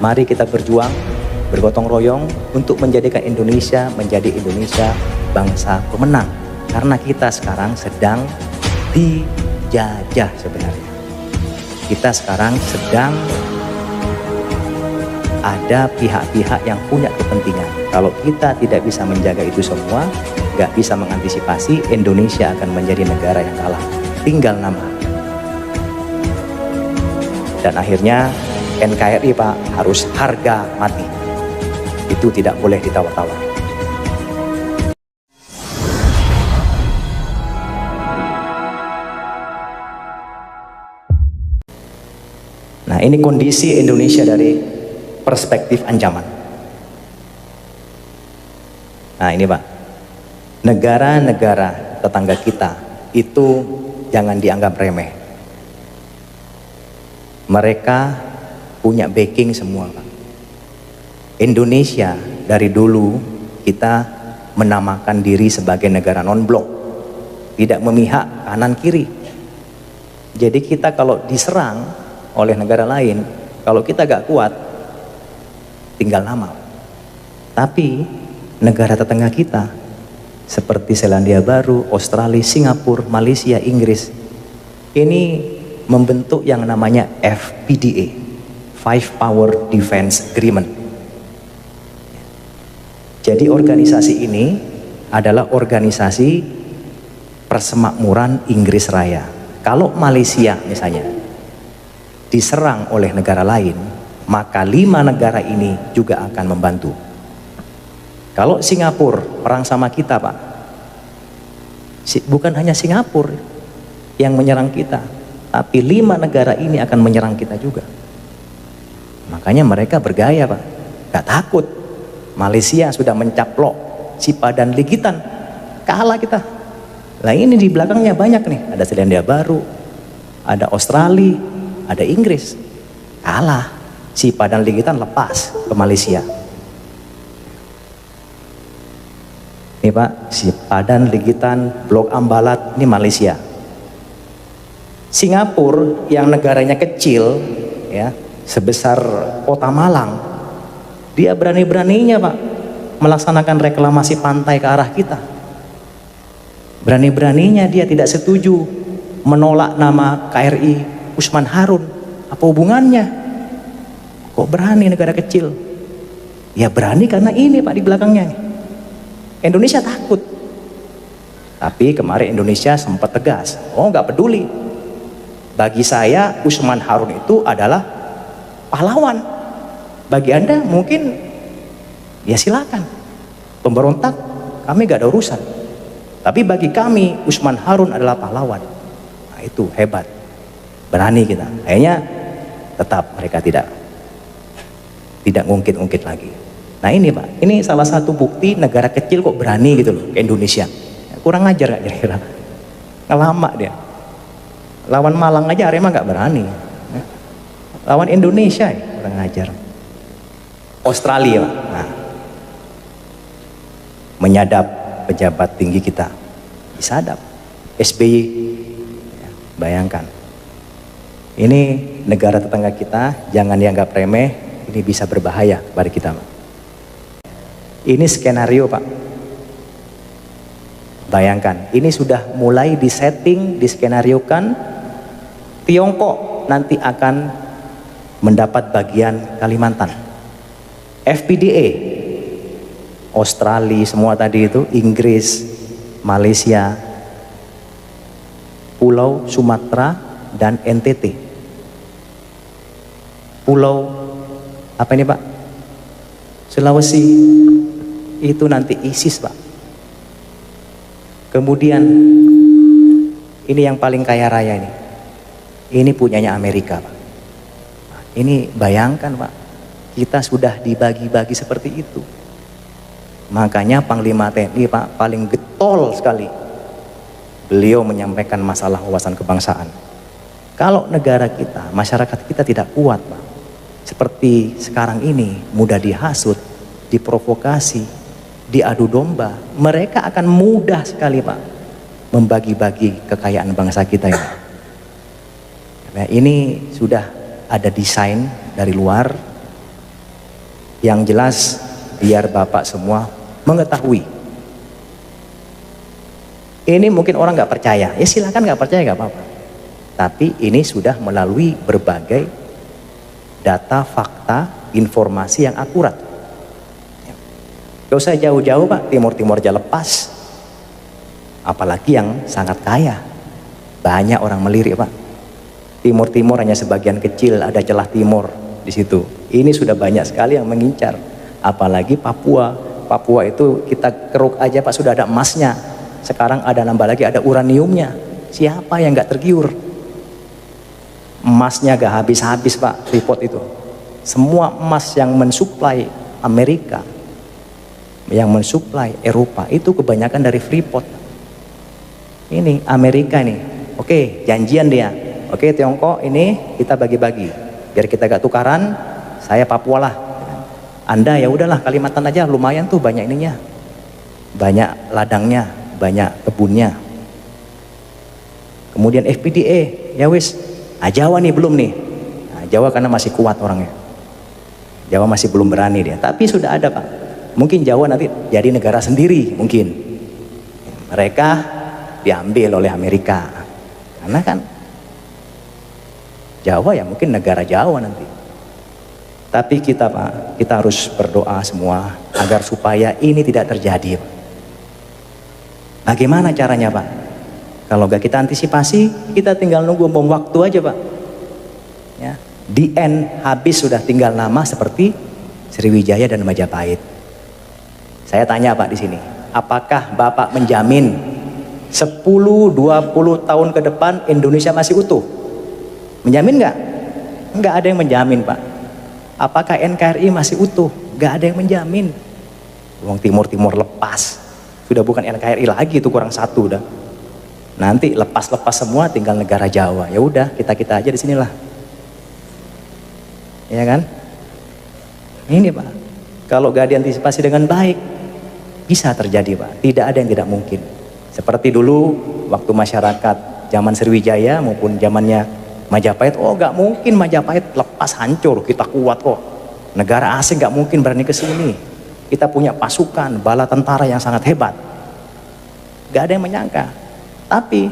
Mari kita berjuang, bergotong royong untuk menjadikan Indonesia menjadi Indonesia bangsa pemenang. Karena kita sekarang sedang dijajah sebenarnya. Kita sekarang sedang ada pihak-pihak yang punya kepentingan. Kalau kita tidak bisa menjaga itu semua, nggak bisa mengantisipasi, Indonesia akan menjadi negara yang kalah. Tinggal nama. Dan akhirnya NKRI Pak harus harga mati. Itu tidak boleh ditawar-tawar. Nah, ini kondisi Indonesia dari perspektif ancaman. Nah, ini Pak, negara-negara tetangga kita itu jangan dianggap remeh. Mereka punya backing semua Pak. Indonesia dari dulu kita menamakan diri sebagai negara non-blok, tidak memihak kanan kiri. Jadi kita kalau diserang oleh negara lain, kalau kita gak kuat, tinggal nama. Tapi negara tetangga kita seperti Selandia Baru, Australia, Singapura, Malaysia, Inggris, ini membentuk yang namanya FPDA, Five Power Defense Agreement. Jadi organisasi ini adalah organisasi persemakmuran Inggris Raya. Kalau Malaysia misalnya diserang oleh negara lain, maka 5 negara ini juga akan membantu. Kalau Singapura perang sama kita Pak, bukan hanya Singapura yang menyerang kita, tapi 5 negara ini akan menyerang kita juga. Makanya mereka bergaya Pak, gak takut. Malaysia sudah mencaplok Sipadan Ligitan, kalah kita. Nah ini di belakangnya banyak nih, ada Selandia Baru, ada Australia, ada Inggris, kalah. Sipadan Ligitan lepas ke Malaysia. Ini Pak, Sipadan Ligitan, Blok Ambalat, ini Malaysia. Singapura yang negaranya kecil ya, sebesar kota Malang, dia berani-beraninya Pak melaksanakan reklamasi pantai ke arah kita. Berani-beraninya dia tidak setuju menolak nama KRI Usman Harun. Apa hubungannya? Kok berani negara kecil? Ya berani karena ini Pak di belakangnya. Indonesia takut. Tapi kemarin Indonesia sempat tegas. Oh nggak peduli. Bagi saya Usman Harun itu adalah pahlawan. Bagi Anda mungkin ya silakan. Pemberontak kami gak ada urusan. Tapi bagi kami Usman Harun adalah pahlawan. Nah itu hebat. Berani kita. Akhirnya tetap mereka tidak ngungkit-ngungkit lagi. Nah ini Pak, ini salah satu bukti negara kecil kok berani gitu loh ke Indonesia. Kurang ajar gak kira-kira? Ngelama dia. Lawan Malang aja Arema gak berani. Lawan Indonesia ya kurang ajar. Australia Pak. Nah, menyadap pejabat tinggi kita, disadap. SBY ya, bayangkan ini negara tetangga kita, jangan dianggap remeh, ini bisa berbahaya kepada kita Pak. Ini skenario Pak, bayangkan ini sudah mulai disetting, diskenariokan. Tiongkok nanti akan mendapat bagian Kalimantan. FPDA, Australia semua tadi itu, Inggris, Malaysia, Pulau Sumatera dan NTT. Pulau apa ini Pak? Sulawesi itu nanti ISIS Pak. Kemudian ini yang paling kaya raya ini. Ini punyanya Amerika Pak. Ini bayangkan Pak, kita sudah dibagi-bagi seperti itu. Makanya Panglima TNI Pak paling getol sekali. Beliau menyampaikan masalah wawasan kebangsaan. Kalau negara kita, masyarakat kita tidak kuat Pak, seperti sekarang ini, mudah dihasut, diprovokasi, diadu domba, mereka akan mudah sekali Pak membagi-bagi kekayaan bangsa kita ini. Nah, ini sudah ada desain dari luar, Yang jelas biar Bapak semua mengetahui. Ini mungkin orang nggak percaya, ya silakan nggak percaya nggak apa-apa. Tapi ini sudah melalui berbagai data, fakta, informasi yang akurat. Gak usah jauh-jauh Pak, Timur-Timur aja lepas. Apalagi yang sangat kaya. Banyak orang melirik Pak. Timur-Timur hanya sebagian kecil, ada celah timur di situ. Ini sudah banyak sekali yang mengincar. Apalagi Papua. Papua itu kita keruk aja Pak, sudah ada emasnya. Sekarang ada nambah lagi, ada uraniumnya. Siapa yang nggak tergiur? Emasnya gak habis-habis Pak, Freeport itu. Semua emas yang mensuplai Amerika, yang mensuplai Eropa, itu kebanyakan dari Freeport. Ini Amerika nih, oke janjian dia, oke Tiongkok ini kita bagi-bagi, biar kita gak tukaran, saya Papua lah. Anda ya udahlah Kalimantan aja, lumayan tuh banyak ininya, banyak ladangnya, banyak kebunnya. Kemudian FPDA, ya wis, Jawa nih belum nih. Nah, Jawa karena masih kuat orangnya. Jawa masih belum berani dia, tapi sudah ada Pak. Mungkin Jawa nanti jadi negara sendiri mungkin. Mereka diambil oleh Amerika. Karena kan Jawa ya mungkin negara Jawa nanti. Tapi kita Pak, kita harus berdoa semua agar supaya ini tidak terjadi Pak. Bagaimana caranya Pak? Kalau gak kita antisipasi, kita tinggal nunggu bom waktu aja Pak. Ya, di end habis sudah tinggal nama seperti Sriwijaya dan Majapahit. Saya tanya Pak di sini, apakah Bapak menjamin 10-20 tahun ke depan Indonesia masih utuh? Menjamin nggak? Nggak ada yang menjamin Pak. Apakah NKRI masih utuh? Nggak ada yang menjamin. Uang Timur-Timur lepas, sudah bukan NKRI lagi, itu kurang satu dah. Nanti lepas-lepas semua tinggal negara Jawa. Ya udah, kita-kita aja di sinilah. Ya kan? Ini Pak. Kalau gak diantisipasi dengan baik, bisa terjadi Pak. Tidak ada yang tidak mungkin. Seperti dulu waktu masyarakat zaman Sriwijaya maupun zamannya Majapahit, oh gak mungkin Majapahit lepas hancur, kita kuat kok. Negara asing gak mungkin berani ke sini. Kita punya pasukan, bala tentara yang sangat hebat. Gak ada yang menyangka. Tapi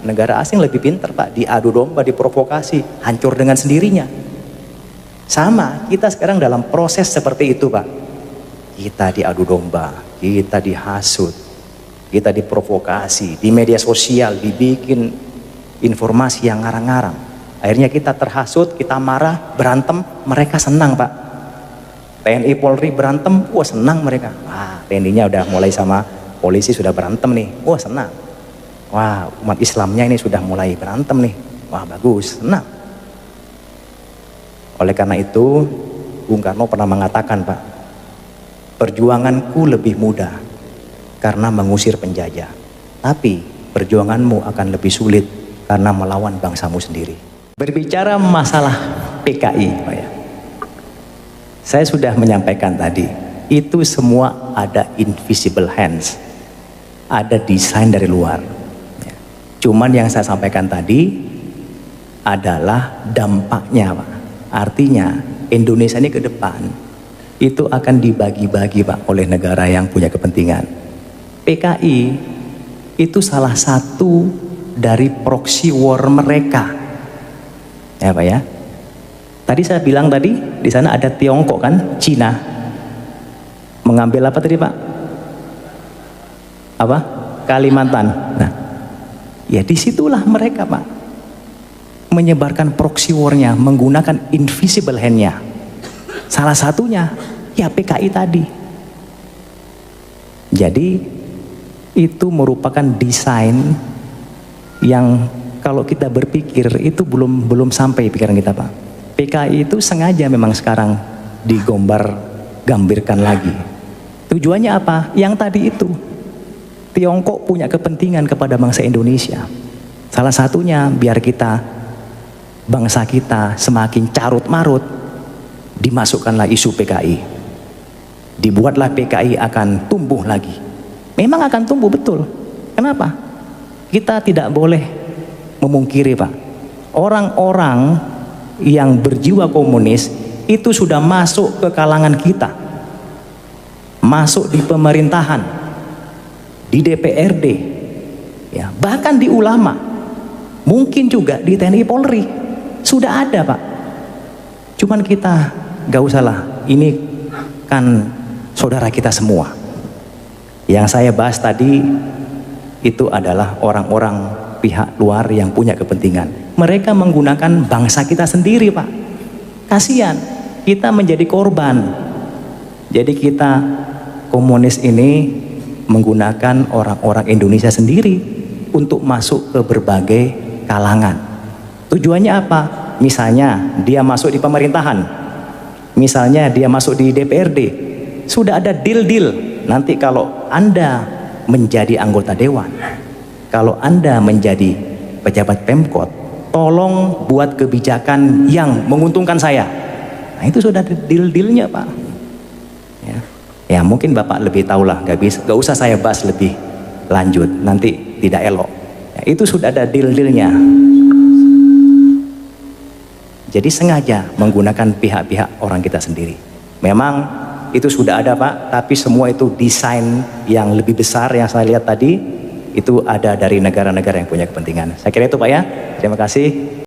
negara asing lebih pintar Pak, diadu domba, diprovokasi, hancur dengan sendirinya. Sama, kita sekarang dalam proses seperti itu Pak. Kita diadu domba, kita dihasut, kita diprovokasi, di media sosial dibikin informasi yang ngarang-ngarang. Akhirnya kita terhasut, kita marah, berantem, mereka senang Pak. TNI Polri berantem, wah senang mereka. Wah, TNI-nya udah mulai sama polisi sudah berantem nih, wah senang. Wah, umat Islamnya ini sudah mulai berantem nih. Wah, bagus, senang. Oleh karena itu, Bung Karno pernah mengatakan, Pak, perjuanganku lebih mudah karena mengusir penjajah. Tapi perjuanganmu akan lebih sulit karena melawan bangsamu sendiri. Berbicara masalah PKI, Pak ya. Saya sudah menyampaikan tadi, itu semua ada invisible hands. Ada desain dari luar. Cuman yang saya sampaikan tadi adalah dampaknya Pak. Artinya Indonesia ini ke depan itu akan dibagi-bagi Pak oleh negara yang punya kepentingan. PKI itu salah satu dari proxy war mereka. Ya Pak ya. Tadi saya bilang tadi di sana ada Tiongkok kan, Cina. Mengambil apa tadi Pak? Apa? Kalimantan. Nah, ya disitulah mereka Pak menyebarkan proxy war-nya menggunakan invisible hand-nya. Salah satunya ya PKI tadi. Jadi itu merupakan desain yang kalau kita berpikir itu belum sampai pikiran kita Pak. PKI itu sengaja memang sekarang digambirkan lagi. Tujuannya apa? Yang tadi itu. Tiongkok punya kepentingan kepada bangsa Indonesia. Salah satunya biar kita, bangsa kita semakin carut marut, dimasukkanlah isu PKI. Dibuatlah PKI akan tumbuh lagi. Memang akan tumbuh betul. Kenapa? Kita tidak boleh memungkiri Pak. Orang-orang yang berjiwa komunis itu sudah masuk ke kalangan kita, masuk di pemerintahan, di DPRD, ya, bahkan di ulama, mungkin juga di TNI Polri sudah ada, Pak. Cuman kita gak usah lah, ini kan saudara kita semua. Yang saya bahas tadi itu adalah orang-orang pihak luar yang punya kepentingan. Mereka menggunakan bangsa kita sendiri, Pak. Kasihan, kita menjadi korban. Jadi kita komunis ini menggunakan orang-orang Indonesia sendiri untuk masuk ke berbagai kalangan. Tujuannya apa? Misalnya dia masuk di pemerintahan, misalnya dia masuk di DPRD, sudah ada deal-deal. Nanti kalau Anda menjadi anggota dewan, kalau Anda menjadi pejabat Pemkot, tolong buat kebijakan yang menguntungkan saya. Nah, itu sudah ada deal-dealnya, Pak. Ya mungkin Bapak lebih tahu lah, gak usah saya bahas lebih lanjut, nanti tidak elok. Ya, itu sudah ada deal-dealnya. Jadi sengaja menggunakan pihak-pihak orang kita sendiri. Memang itu sudah ada, Pak, tapi semua itu desain yang lebih besar yang saya lihat tadi, itu ada dari negara-negara yang punya kepentingan. Saya kira itu, Pak, ya. Terima kasih.